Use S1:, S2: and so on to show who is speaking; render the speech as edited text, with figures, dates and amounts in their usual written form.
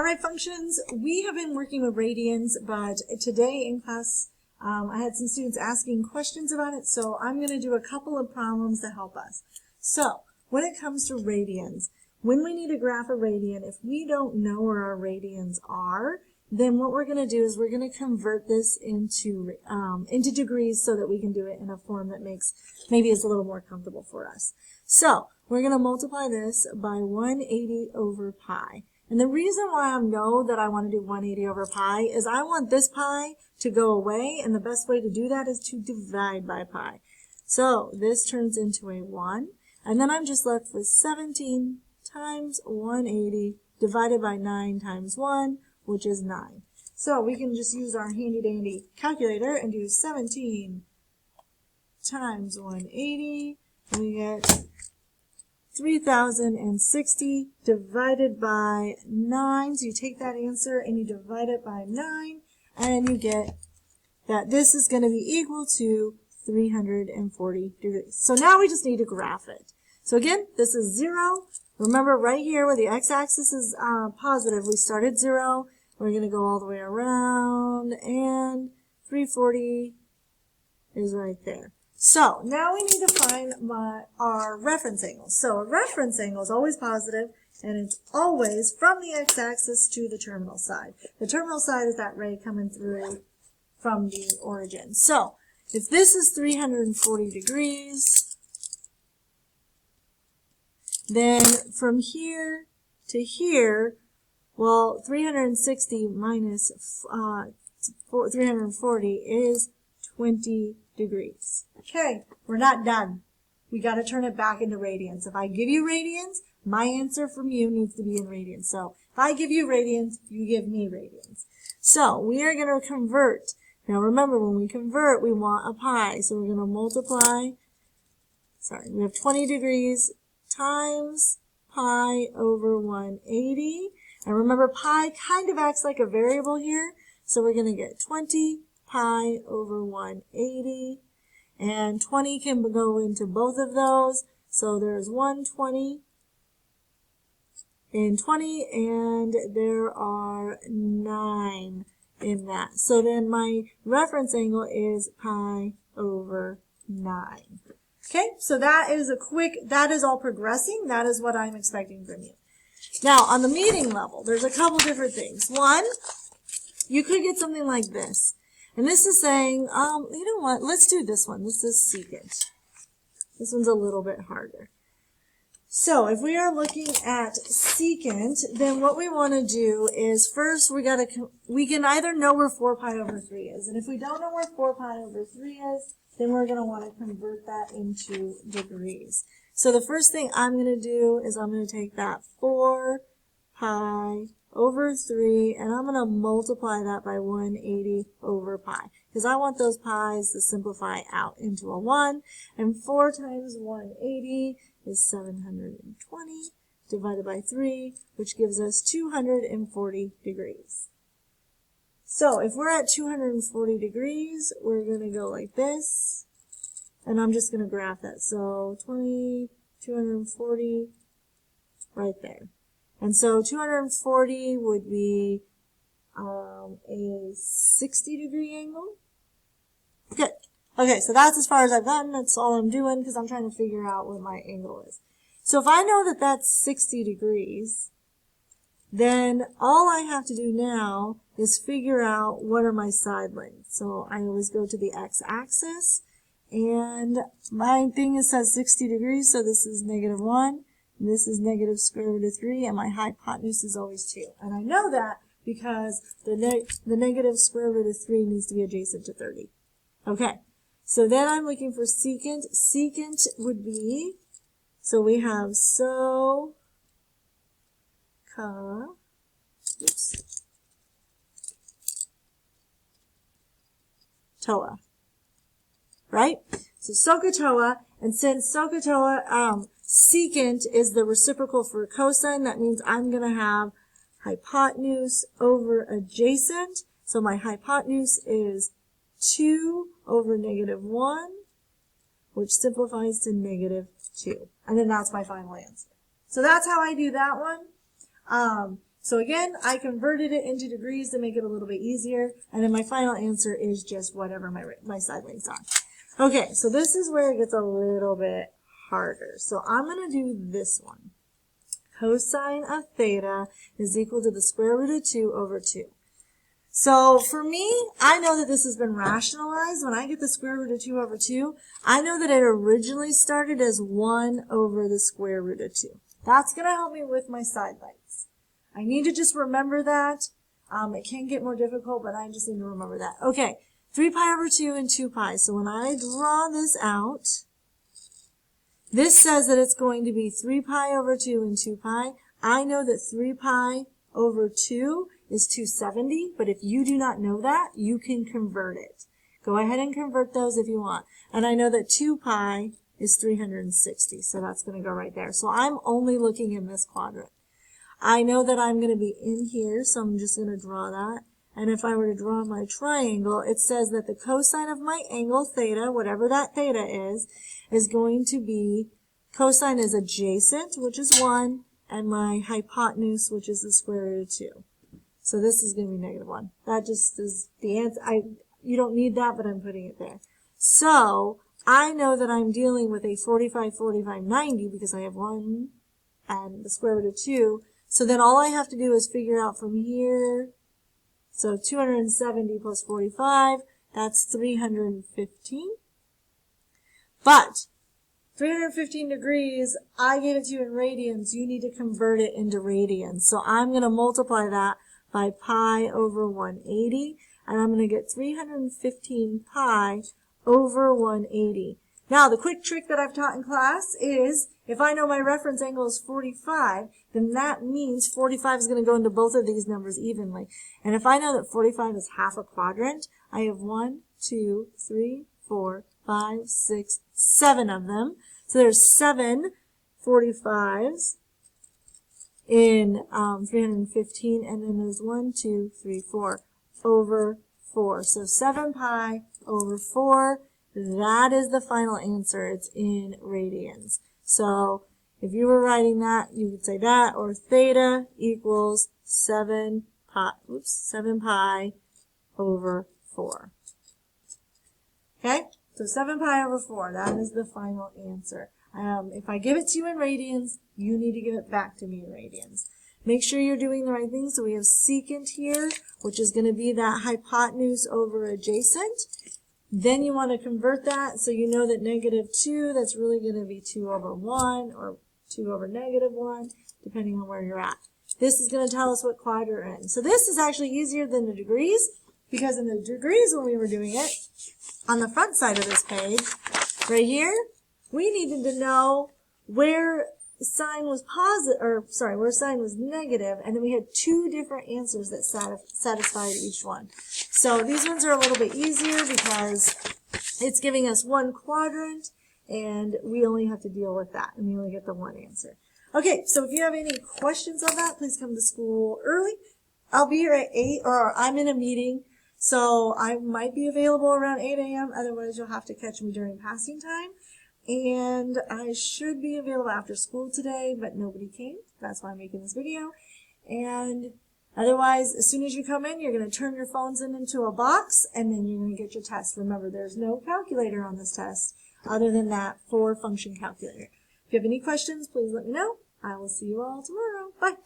S1: All right, functions, we have been working with radians, but today in class, I had some students asking questions about it, so I'm going to do a couple of problems to help us. So, when it comes to radians, when we need to graph a radian, if we don't know where our radians are, then what we're going to do is we're going to convert this into degrees so that we can do it in a form that maybe is a little more comfortable for us. So, we're going to multiply this by 180 over pi. And the reason why I know that I want to do 180 over pi is I want this pi to go away, and the best way to do that is to divide by pi. So this turns into a 1, and then I'm just left with 17 times 180 divided by 9 times 1, which is 9. So we can just use our handy-dandy calculator and do 17 times 180, and we get 3,060 divided by 9. So you take that answer and you divide it by 9, and you get that this is going to be equal to 340 degrees. So now we just need to graph it. So again, this is 0. Remember right here where the x-axis is positive, we start at 0. We're going to go all the way around, and 340 is right there. So now we need to find our reference angle. So a reference angle is always positive, and it's always from the x-axis to the terminal side. The terminal side is that ray coming through from the origin. So if this is 340 degrees, then from here to here, well, 360 minus 340 is 20 degrees. Okay, we're not done. We got to turn it back into radians. If I give you radians, my answer from you needs to be in radians. So if I give you radians, you give me radians. So we are going to convert. Now remember, when we convert, we want a pi. So we're going to multiply, we have 20 degrees times pi over 180. And remember, pi kind of acts like a variable here. So we're going to get 20 pi over 180, and 20 can go into both of those, so there's 120 in 20, and there are 9 in that. So then my reference angle is pi over 9. Okay, so that is all progressing. That is what I'm expecting from you. Now, on the meeting level, there's a couple different things. One, you could get something like this. And this is saying, you know what, let's do this one. This is secant. This one's a little bit harder. So if we are looking at secant, then what we want to do is first we can either know where 4 pi over 3 is. And if we don't know where 4 pi over 3 is, then we're going to want to convert that into degrees. So the first thing I'm going to do is I'm going to take that 4 pi over 3, and I'm going to multiply that by 180 over pi, because I want those pi's to simplify out into a 1, and 4 times 180 is 720 divided by 3, which gives us 240 degrees. So if we're at 240 degrees, we're going to go like this, and I'm just going to graph that. So 20, 240, right there. And so 240 would be a 60 degree angle. Good. Okay, so that's as far as I've gotten. That's all I'm doing because I'm trying to figure out what my angle is. So if I know that that's 60 degrees, then all I have to do now is figure out what are my side lengths. So I always go to the x-axis, and my thing says 60 degrees, so this is -1. This is negative square root of 3, and my hypotenuse is always 2. And I know that because the negative square root of 3 needs to be adjacent to 30. Okay, so then I'm looking for secant. Secant would be, so we have SOHCAHTOA, right? So SOHCAHTOA, and since SOHCAHTOA, secant is the reciprocal for cosine, that means I'm going to have hypotenuse over adjacent. So my hypotenuse is 2 over -1, which simplifies to -2. And then that's my final answer. So that's how I do that one. So again, I converted it into degrees to make it a little bit easier. And then my final answer is just whatever my side length's on. Okay, so this is where it gets a little bit harder. So I'm going to do this one. Cosine of theta is equal to the square root of 2 over 2. So for me, I know that this has been rationalized. When I get the square root of 2 over 2, I know that it originally started as 1 over the square root of 2. That's going to help me with my side lengths. I need to just remember that. It can get more difficult, but I just need to remember that. Okay, 3 pi over 2 and 2 pi. So when I draw this out, this says that it's going to be 3 pi over 2 and 2 pi. I know that 3 pi over 2 is 270, but if you do not know that, you can convert it. Go ahead and convert those if you want. And I know that 2 pi is 360, so that's going to go right there. So I'm only looking in this quadrant. I know that I'm going to be in here, so I'm just going to draw that. And if I were to draw my triangle, it says that the cosine of my angle theta, whatever that theta is going to be, cosine is adjacent, which is 1, and my hypotenuse, which is the square root of 2. So this is going to be negative 1. That just is the answer. You don't need that, but I'm putting it there. So I know that I'm dealing with a 45, 45, 90 because I have 1 and the square root of 2. So then all I have to do is figure out from here. So 270 plus 45, that's 315. But 315 degrees, I gave it to you in radians. You need to convert it into radians. So I'm going to multiply that by pi over 180, and I'm going to get 315 pi over 180. Now, the quick trick that I've taught in class is, if I know my reference angle is 45, then that means 45 is going to go into both of these numbers evenly. And if I know that 45 is half a quadrant, I have 1, 2, 3, 4, 5, 6, 7 of them. So there's 7 45s in 315, and then there's 1, 2, 3, 4 over 4. So 7 pi over 4, that is the final answer. It's in radians. So if you were writing that, you would say that, or theta equals 7 pi over 4. Okay? So 7 pi over 4, that is the final answer. If I give it to you in radians, you need to give it back to me in radians. Make sure you're doing the right thing. So we have secant here, which is going to be that hypotenuse over adjacent. Then you want to convert that, so you know that negative 2, that's really going to be 2 over 1, or 2 over negative 1, depending on where you're at. This is going to tell us what quadrant we're in. So this is actually easier than the degrees, because in the degrees when we were doing it, on the front side of this page, right here, we needed to know where sign was where sign was negative, and then we had 2 different answers that satisfied each one. So these ones are a little bit easier because it's giving us 1 quadrant, and we only have to deal with that, and we only get the 1 answer. Okay, so if you have any questions on that, please come to school early. I'll be here at 8, or I'm in a meeting, so I might be available around 8 a.m. Otherwise, you'll have to catch me during passing time. And I should be available after school today, but nobody came. That's why I'm making this video. And otherwise, as soon as you come in, you're going to turn your phones into a box, and then you're going to get your test. Remember, there's no calculator on this test other than that 4-function calculator. If you have any questions, please let me know. I will see you all tomorrow. Bye.